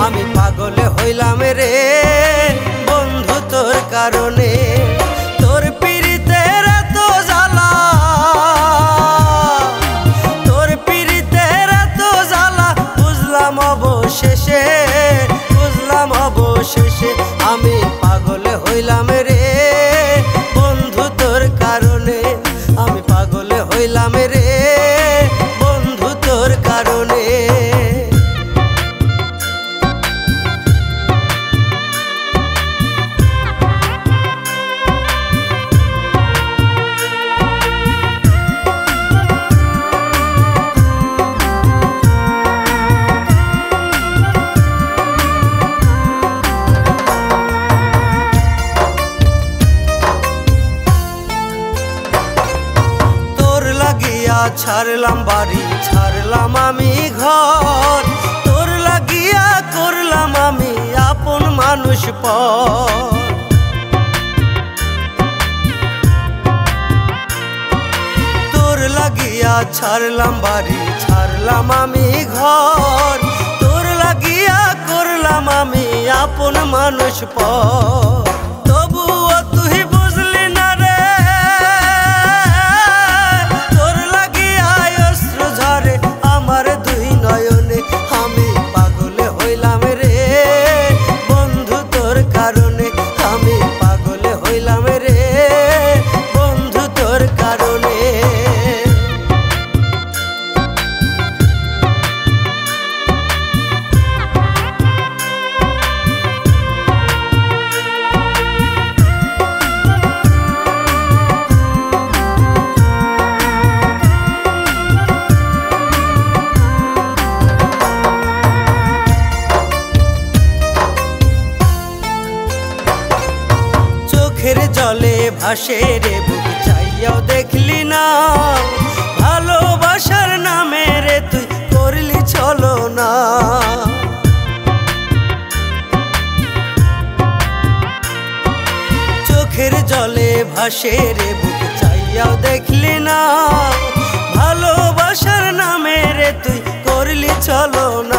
আমি পাগল হইলাম রে বন্ধু তোর কারণে। তোর পিরিতের এত জ্বালা, তোর পিরিতের এত জ্বালা বুঝলাম অবশেষে, বুঝলাম অবশেষে। আমি পাগল হইলাম রে বন্ধু তোর কারণে, আমি পাগল হইলাম রে বন্ধু তোর কারণে। ছাড়লাম বাড়ি, ছাড়লাম আমি ঘর, তোর লাগিয়া করলাম আমি আপন মানুষ পর। তোর লাগিয়া ছাড়লাম বাড়ি, ছাড়লাম আমি ঘর, তোর লাগিয়া করলাম আমি আপন মানুষ পর। তবুও তুই বুঝলি না রে, আমার দুই নয়নে। আমি পাগল হইলাম রে বন্ধু তোর কারণে, আমি পাগল হইলাম রে বন্ধু তোর কারণে। চোখের জলে ভাসে রে বুক চাইয়াও দেখলি না, ভালোবাসার নামে রে তুই করলি চলো না। চোখের জলে ভাসে রে বুক চাইয়াও দেখলি না, ভালোবাসার নামে রে তুই করলি চলো না।